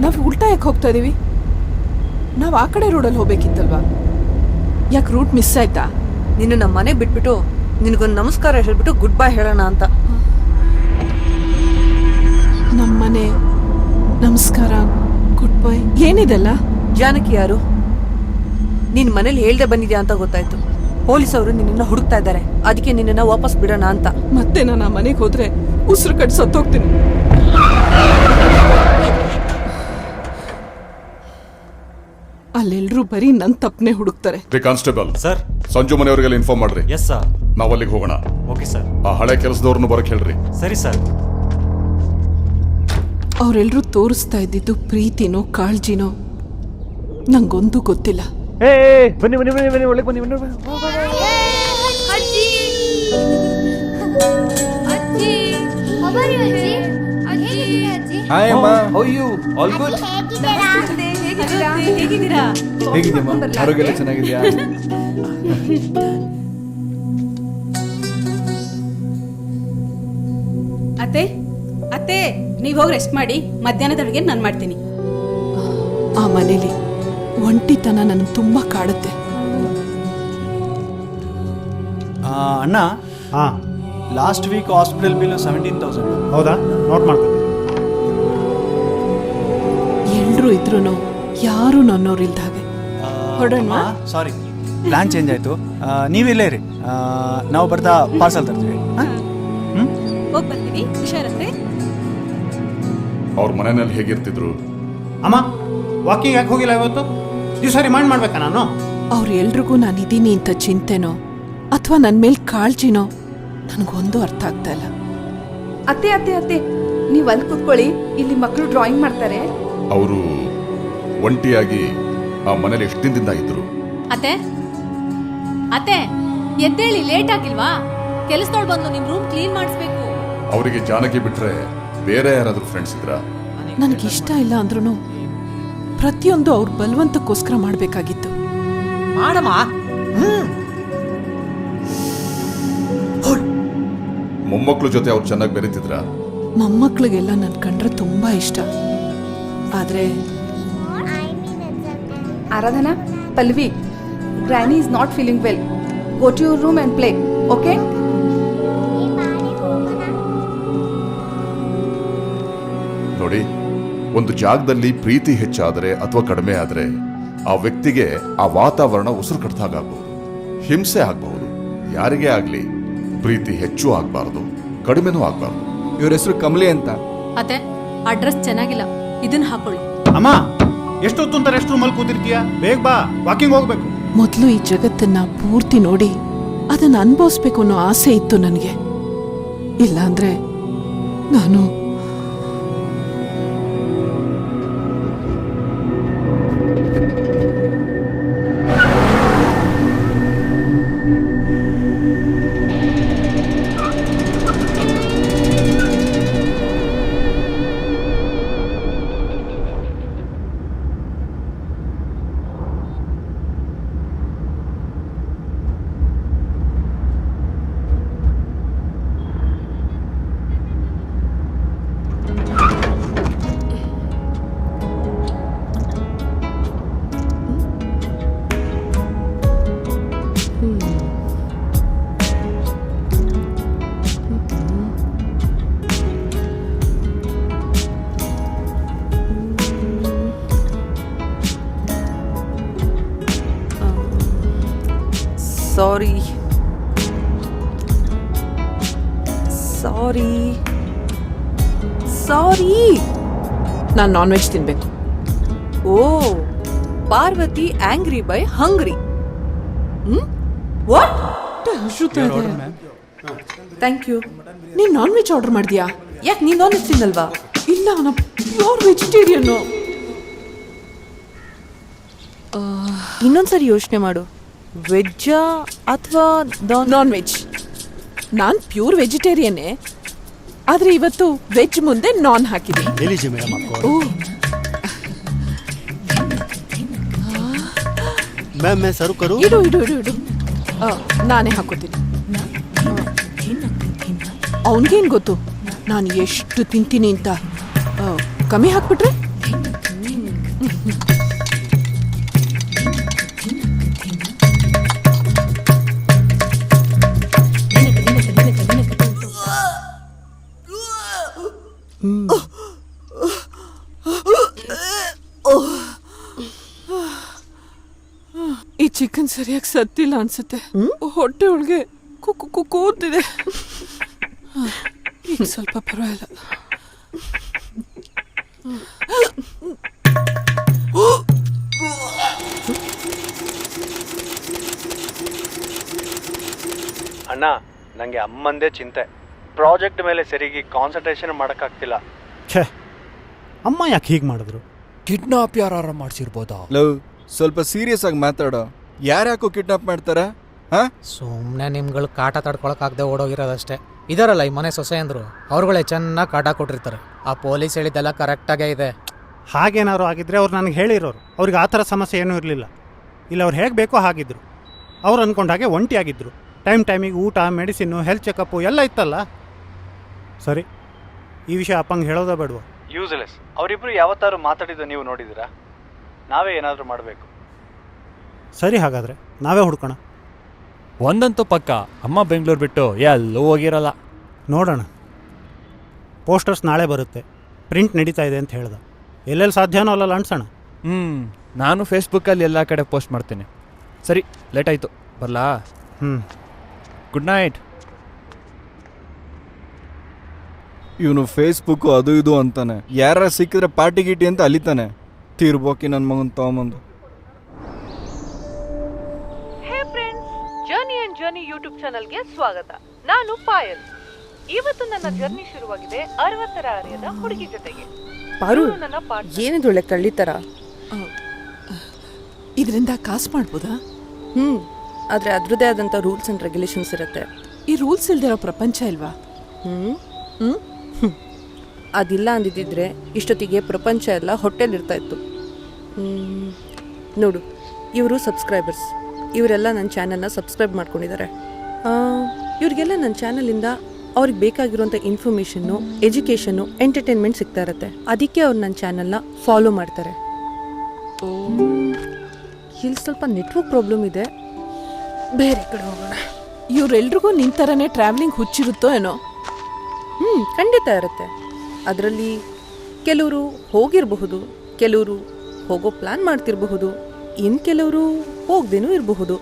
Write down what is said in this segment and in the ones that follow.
ನಾವು ಉಲ್ಟಾ ಯಾಕೆ ಹೋಗ್ತಾ ಇದೀವಿ? ನಾವು ಆ ಕಡೆ ರೋಡಲ್ಲಿ ಹೋಗ್ಬೇಕಿತ್ತಲ್ವಾ? ಯಾಕೆ ರೂಟ್ ಮಿಸ್ ಆಯ್ತಾ? ನೀನು ನಮ್ಮ ಮನೆ ಬಿಟ್ಬಿಟ್ಟು ನಿನಗೊಂದು ನಮಸ್ಕಾರ ಹೇಳ್ಬಿಟ್ಟು ಗುಡ್ ಬೈ ಹೇಳೋಣ ಅಂತ. ನಮ್ಮನೆ ನಮಸ್ಕಾರ ಗುಡ್ ಬೈ ಏನಿದೆಲ್ಲ? ಜಾನಕಿ ಯಾರು? ನೀನ್ ಮನೇಲಿ ಹೇಳ್ದೆ ಬಂದಿದ್ಯಾ ಅಂತ ಗೊತ್ತಾಯ್ತು. ಪೊಲೀಸವರು ನಿನ್ನ ಹುಡುಕ್ತಾ ಇದ್ದಾರೆ. ಅದಕ್ಕೆ ನಿನ್ನ ವಾಪಸ್ ಬಿಡೋಣ ಅಂತ. ಮತ್ತೆ ನಾನು ಆ ಮನೆಗೆ ಹೋದ್ರೆ ಉಸಿರು ಕಟ್ಟಿ ಸತ್ತೋಗ್ತೀನಿ. ಅಲ್ಲೆಲ್ರೂ ಬರೀ ನನ್ ತಪ್ಪನೆ ಹುಡುಕ್ತಾರೆ. ಕಾನ್ಸ್ಟೇಬಲ್ ಸರ್, ಸಂಜು ಮನೆಯವರಿಗೆಲ್ಲ ಇನ್ಫಾರ್ಮ್ ಮಾಡ್ರಿ. Yes sir. ನಾವ್ ಅಲ್ಲಿಗೆ ಹೋಗೋಣ. Okay sir. ಆ ಹಳೆ ಕೆಲಸದವ್ರನ್ನ ಬರಕ್ ಹೇಳ್ರಿ. ಸರಿ ಸರ್. ಅವರೆಲ್ಲರೂ ತೋರಿಸ್ತಾ ಇದ್ದಿದ್ದು ಪ್ರೀತಿನೋ ಕಾಳಜಿನೋ ನಂಗೊಂದು ಗೊತ್ತಿಲ್ಲ. ಬನ್ನಿ ಬನ್ನಿ ಬನ್ನಿ ಬನ್ನಿ ಒಳಗೆ ಬನ್ನಿ ಬನ್ನಿ. ಅಜ್ಜಿ ಅಜ್ಜಿ ಅವರಿ ಅಜ್ಜಿ ಅಜ್ಜಿ ಅಜ್ಜಿ ಹಾಯ್ ಅಮ್ಮ. How you? All good? ಹೇಗಿದ್ದೀರಾ? ಹೇಗಿದ್ಯಮ್ಮ? ಆರೋಗ್ಯ ಎಲ್ಲ ಚೆನ್ನಾಗಿದ್ಯಾ? ಅತ್ತೆ ಅತ್ತೆ ನೀವು ಹೋಗಿ ರೆಸ್ಟ್ ಮಾಡಿ. ಮಧ್ಯಾಹ್ನದ ಅಡುಗೆ ನಾನು ಮಾಡ್ತೀನಿ. ಆ ಮನೇಲಿ ಒಂಟಿತನ ನನಗೆ ತುಂಬಾ ಕಾಡುತ್ತೆ. ಅಣ್ಣ, ಲಾಸ್ಟ್ ವೀಕ್ ಹಾಸ್ಪಿಟಲ್ ಬಿಲ್ 17,000. ಹೌದಾ? ನೋಟ್ ಮಾಡ್ತೀನಿ. ಎಲ್ರೂ ಇದ್ರು ಯಾರು ನನ್ನೋರಿಲ್ದ ಹಾಗೆ. ಹೊರಡೋಣ? ಸಾರಿ, ಪ್ಲಾನ್ ಚೇಂಜ್ ಆಯ್ತು. ನೀವಿಲ್ಲೇ ಇರಿ, ನಾವು ಬರ್ತಾ ಪಾರ್ಸಲ್ ತರ್ತೀವಿ. ಹೋಗಿ ಬರ್ತೀನಿ. ಹುಷಾರತ್ತೆ. ಅವ್ರ ಮನೆಯಲ್ಲಿ ಹೇಗಿರ್ತಿದ್ರು? ಅಮ್ಮ, ವಾಕಿಂಗ್ ಯಾಕೆ ಹೋಗಿಲ್ಲ ಇವತ್ತು? ದಿವಸ ರಿಮೈಂಡ್ ಮಾಡ್ಬೇಕಾ ನಾನು? ಅವ್ರೆಲ್ರಿಗೂ ನಾನಿದ್ದೀನಿ ಅಂತ ಚಿಂತೆನೋ ಅಥವಾ ನನ್ನ ಮೇಲೆ ಕಾಳಜಿನೋ ನನಗೊಂದು ಅರ್ಥ ಆಗ್ತಾ ಇಲ್ಲ. ಅತ್ತೆ ಅತ್ತೆ ಅತ್ತೆ ನೀವು ಅಲ್ಲಿ ಕೂತ್ಕೊಳ್ಳಿ, ಇಲ್ಲಿ ಮಕ್ಕಳು ಡ್ರಾಯಿಂಗ್ ಮಾಡ್ತಾರೆ. ಅವರು ಒಂಟಿಯಾಗಿ ಆ ಮನೇಲಿ ಎಷ್ಟು ದಿನದಿಂದ ಇದ್ರು? ಅತ್ತೆ ಅತ್ತೆ ಎದ್ದೇಳಿ, ಲೇಟ್ ಆಗಿಲ್ವಾ? ಕೆಲಸದೊಳ್ ಬಂದು ನಿಮ್ ರೂಮ್ ಕ್ಲೀನ್ ಮಾಡಿಸ್ಬೇಕು. ಅವರಿಗೆ ಜಾನಕಿ ಬಿಟ್ರೆ ಬೇರೆ ಯಾರಾದ್ರೂ ಫ್ರೆಂಡ್ಸ್ ಇದ್ರಾ? ನನಗಿಷ್ಟ ಇಲ್ಲ ಅಂದ್ರೂ ಪ್ರತಿಯೊಂದು ಅವ್ರ ಬಲವಂತಕ್ಕೋಸ್ಕರ ಮಾಡಬೇಕಾಗಿತ್ತು. ಮಾಡಮ್ಮ. ಮೊಮ್ಮಕ್ಳ ಜೊತೆ ಅವ್ರು ಚೆನ್ನಾಗಿ ಬೆರೀತಿದ್ರ? ಮೊಮ್ಮಕ್ಳಿಗೆಲ್ಲ ನನ್ ಕಂಡ್ರೆ ತುಂಬಾ ಇಷ್ಟ. ಆದ್ರೆ Aradhana, Palvi, granny is not feeling well. Go to your room and play. Okay? ನೋಡಿ, ಒಂದು ಜಾಗದಲ್ಲಿ ಪ್ರೀತಿ ಹೆಚ್ಚಾದರೆ ಅಥವಾ ಕಡಿಮೆ ಆದ್ರೆ ಆ ವ್ಯಕ್ತಿಗೆ ಆ ವಾತಾವರಣ ಉಸಿರು ಕಟ್ಟಾಗಬಹುದು, ಹಿಂಸೆ ಆಗಬಹುದು. ಯಾರಿಗೇ ಆಗ್ಲಿ ಪ್ರೀತಿ ಹೆಚ್ಚು ಆಗ್ಬಾರ್ದು, ಕಡಿಮೆನೂ ಆಗ್ಬಾರ್ದು. ಇವ್ರ ಹೆಸರು ಕಮಲಿ ಅಂತ. ಅತ್ತೆ ಅಡ್ರೆಸ್ ಚೆನ್ನಾಗಿಲ್ಲ, ಇದನ್ನ ಹಾಕೊಳ್ಳಿ. ಅಮ್ಮ, ಎಷ್ಟೊತ್ತು ಅಂತ ರೆಸ್ಟ್ ರೂಮಲ್ಲಿ ಕೂತಿರ್ತೀಯ? ಬೇಗ ಬಾ, ವಾಕಿಂಗ್ ಹೋಗ್ಬೇಕು. ಮೊದಲು ಈ ಜಗತ್ತನ್ನ ಪೂರ್ತಿ ನೋಡಿ ಅದನ್ನ ಅನುಭವಿಸ್ಬೇಕು ಅನ್ನೋ ಆಸೆ ಇತ್ತು ನನಗೆ. ಇಲ್ಲಾಂದ್ರೆ ನಾನು ಸಾರಿ ಸಾರಿ ಸಾರಿ. ನಾನು ನಾನ್ ವೆಜ್ ತಿನ್ಬೇಕು. Oh, Parvati angry by hungry. What? Thank you. ನೀನ್ ನಾನ್ ವೆಜ್ ಆರ್ಡರ್ ಮಾಡಿದ್ಯಾ? ಯಾಕೆ ನೀನ್ ನಾನ್ ವೆಜ್ ತಿನ್ನಲ್ವಾ? ಇಲ್ಲ, ನಾನು ಪ್ಯೂರ್ ವೆಜಿಟೇರಿಯನ್. ಇನ್ನೊಂದ್ಸರಿ ಯೋಚನೆ ಮಾಡು, ವೆಜ್ಜಾ ಅಥವಾ ನಾನ್ ವೆಜ್. ನಾನ್ ಪ್ಯೂರ್ ವೆಜಿಟೇರಿಯನ್ನೇ, ಆದ್ರೆ ಇವತ್ತು ವೆಜ್ ಮುಂದೆ ನಾನ್ ಹಾಕಿದೆ. ಇಡು ಇಡು ಇಡು ಇಡು. ನಾನೇ ಹಾಕೋತೀನಿ. ಅವನಿಗೇನು ಗೊತ್ತು ನಾನು ಎಷ್ಟು ತಿಂತೀನಿ ಅಂತ. ಕಮ್ಮಿ ಹಾಕ್ಬಿಟ್ರೆ ಚಿಕನ್ ಸರಿಯಾಗಿ ಸತ್ತಿಲ್ಲ ಅನ್ಸುತ್ತೆ. ಹೊಟ್ಟೆ ಒಳಗೆ ಕೂತಿದೆ. ಈಗ ಸ್ವಲ್ಪ ಪರವಾಗಿಲ್ಲ. ಅಣ್ಣ ನನಗೆ ಅಮ್ಮಂದೇ ಚಿಂತೆ. ಪ್ರಾಜೆಕ್ಟ್ ಮೇಲೆ ಸರಿಗೆ ಕಾನ್ಸಂಟ್ರೇಷನ್ ಮಾಡೋಕ್ಕಾಗ್ತಿಲ್ಲ. ಛೇ, ಅಮ್ಮ ಯಾಕೆ ಹೀಗೆ ಮಾಡಿದ್ರು? ಕಿಡ್ನಾಪ್ ಯಾರ ಮಾಡಿಸಿರ್ಬೋದಾ? ಲವ್, ಸ್ವಲ್ಪ ಸೀರಿಯಸ್ ಆಗಿ ಮಾತಾಡೋ. ಯಾರ್ಯಾಕೋ ಕಿಡ್ನಾಪ್ ಮಾಡ್ತಾರ? ಹಾ, ಸುಮ್ಮನೆ ನಿಮ್ಗಳು ಕಾಟ ತಡ್ಕೊಳಕ್ಕಾಗದೆ ಓಡೋಗಿರೋದಷ್ಟೇ. ಇದಾರಲ್ಲ ಈ ಮನೆ ಸೊಸೆ ಅಂದ್ರು, ಅವ್ರುಗಳೇ ಚೆನ್ನಾಗಿ ಕಾಟ ಕೊಟ್ಟಿರ್ತಾರೆ. ಆ ಪೊಲೀಸ್ ಹೇಳಿದ್ದೆಲ್ಲ ಕರೆಕ್ಟಾಗೇ ಇದೆ. ಹಾಗೇನಾದ್ರು ಆಗಿದ್ರೆ ಅವ್ರು ನನಗೆ ಹೇಳಿರೋರು. ಅವ್ರಿಗೆ ಆ ಥರ ಸಮಸ್ಯೆ ಏನೂ ಇರಲಿಲ್ಲ. ಇಲ್ಲ, ಅವ್ರು ಹೇಗೆ ಬೇಕೋ ಹಾಗಿದ್ರು. ಅವ್ರು ಅಂದ್ಕೊಂಡ ಹಾಗೆ ಒಂಟಿಯಾಗಿದ್ದರು. ಟೈಮಿಗೆ ಊಟ, ಮೆಡಿಸಿನ್ನು, ಹೆಲ್ತ್ ಚೆಕಪ್ಪು ಎಲ್ಲ ಇತ್ತಲ್ಲ. ಸರಿ, ಈ ವಿಷಯ ಅಪ್ಪಂಗೆ ಹೇಳೋದೇ ಬೇಡವಾ? ಯೂಸ್ಲೆಸ್. ಅವರಿಬ್ಬರು ಯಾವತ್ತಾರು ಮಾತಾಡಿದ್ದು ನೀವು ನೋಡಿದ್ದೀರಾ? ನಾವೇ ಏನಾದರೂ ಮಾಡಬೇಕು. ಸರಿ, ಹಾಗಾದರೆ ನಾವೇ ಹುಡ್ಕೋಣ. ಒಂದಂತೂ ಪಕ್ಕ, ಅಮ್ಮ ಬೆಂಗಳೂರು ಬಿಟ್ಟು ಎಲ್ಲೂ ಹೋಗಿರಲ್ಲ. ನೋಡೋಣ. ಪೋಸ್ಟರ್ಸ್ ನಾಳೆ ಬರುತ್ತೆ, ಪ್ರಿಂಟ್ ನಡೀತಾ ಇದೆ ಅಂತ ಹೇಳ್ದ. ಎಲ್ಲೆಲ್ಲಿ ಸಾಧ್ಯನೋ ಅಲ್ಲಲ್ಲ ಅನ್ಸೋಣ. ನಾನು ಫೇಸ್ಬುಕ್ಕಲ್ಲಿ ಎಲ್ಲ ಕಡೆ ಪೋಸ್ಟ್ ಮಾಡ್ತೀನಿ. ಸರಿ, ಲೇಟ್ ಆಯಿತು, ಬರಲಾ? Good night. ಇವನು ಫೇಸ್ಬುಕ್ ಅದು ಇದು ಅಂತಾನೆ. ಯಾರ ಸಿಕ್ಕಿದ್ರೆ ಪಾರ್ಟಿ ಗೀಟಿ ಅಂತ ಅಲಿತಾನೆ. ತೀರ್ಬೋಕಿ ನನ್ನ ಮಗನ್ ತಗೊಂಬಂದು. Hey friends, journey and journey YouTube ಚಾನಲ್ಗೆ ಸ್ವಾಗತ. ನಾನು ಪಾಯಲ್. ಇವತ್ತು ನನ್ನ ಜರ್ನಿ ಶುರುವಾಗಿದೆ 60ರ ಹರೆಯದ ಹುಡುಗಿ ಜೊತೆಗೆ. ಪಾರು, ನನ್ನ ಏನಿದು ಒಳ್ಳೆ ಕಳ್ಳಿತರ? ಇದರಿಂದ ಕಾಸು ಮಾಡ್ಬೋದಾ? ಆದರೆ ಅದರದ್ದೇ ಆದಂಥ ರೂಲ್ಸ್ ಆ್ಯಂಡ್ ರೆಗ್ಯುಲೇಷನ್ಸ್ ಇರುತ್ತೆ. ಈ ರೂಲ್ಸ್ ಇಲ್ದಿರೋ ಪ್ರಪಂಚ ಇಲ್ವಾ? ಅದಿಲ್ಲ ಅಂದಿದ್ದಿದ್ರೆ ಇಷ್ಟೊತ್ತಿಗೆ ಪ್ರಪಂಚ ಎಲ್ಲ ಹೊಟ್ಟೆಲಿರ್ತಾ ಇತ್ತು. ನೋಡು, ಇವರು ಸಬ್ಸ್ಕ್ರೈಬರ್ಸ್. ಇವರೆಲ್ಲ ನನ್ನ ಚಾನಲ್ನ ಸಬ್ಸ್ಕ್ರೈಬ್ ಮಾಡ್ಕೊಂಡಿದ್ದಾರೆ. ಇವ್ರಿಗೆಲ್ಲ ನನ್ನ ಚಾನಲಿಂದ ಅವ್ರಿಗೆ ಬೇಕಾಗಿರುವಂಥ ಇನ್ಫಾರ್ಮೇಷನ್ನು, ಎಜುಕೇಷನ್ನು, ಎಂಟರ್ಟೈನ್ಮೆಂಟ್ ಸಿಗ್ತಾ ಇರುತ್ತೆ. ಅದಕ್ಕೆ ಅವ್ರು ನನ್ನ ಚಾನಲ್ನ ಫಾಲೋ ಮಾಡ್ತಾರೆ. ಇಲ್ಲಿ ಸ್ವಲ್ಪ ನೆಟ್ವರ್ಕ್ ಪ್ರಾಬ್ಲಮ್ ಇದೆ, ಬೇರೆ ಕಡೆ ಹೋಗೋಣ. ಇವ್ರೆಲ್ರಿಗೂ ನಿನ್ ಥರನೇ ಟ್ರಾವೆಲಿಂಗ್ ಹುಚ್ಚಿರುತ್ತೋ ಏನೋ? ಖಂಡಿತ ಇರುತ್ತೆ. ಅದರಲ್ಲಿ ಕೆಲವರು ಹೋಗಿರಬಹುದು, ಕೆಲವರು ಹೋಗೋ ಪ್ಲ್ಯಾನ್ ಮಾಡ್ತಿರಬಹುದು, ಇನ್ನು ಕೆಲವರು ಹೋಗ್ದೇನೂ ಇರಬಹುದು.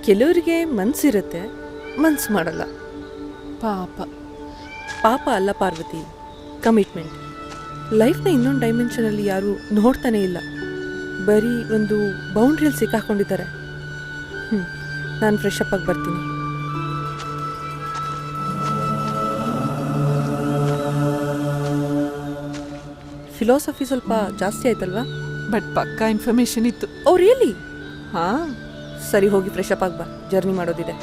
ಕೆಲವರಿಗೆ ಮನಸ್ಸಿರುತ್ತೆ, ಮನ್ಸು ಮಾಡಲ್ಲ. ಪಾಪ ಅಲ್ಲ ಪಾರ್ವತಿ, ಕಮಿಟ್ಮೆಂಟ್. ಲೈಫ್ನ ಇನ್ನೊಂದು ಡೈಮೆನ್ಷನಲ್ಲಿ ಯಾರು ನೋಡ್ತಾನೆ ಇಲ್ಲ, ಬರೀ ಒಂದು ಬೌಂಡ್ರಿಯಲ್ಲಿ ಸಿಕ್ಕಾಕೊಂಡಿದ್ದಾರೆ. ನಾನು ಫ್ರೆಶ್ ಅಪ್ ಆಗಿ ಬರ್ತೀನಿ. ಫಿಲಾಸಫಿ ಸ್ವಲ್ಪ ಜಾಸ್ತಿ ಆಯ್ತಲ್ವಾ? ಬಟ್ ಪಕ್ಕಾ ಇನ್ಫಾರ್ಮೇಶನ್ ಇತ್ತು. Oh really? ಹಾ, ಸರಿ, ಹೋಗಿ ಫ್ರೆಶ್ ಅಪ್ ಆಗಿ ಬಾ, ಜರ್ನಿ ಮಾಡೋದಿದೆ.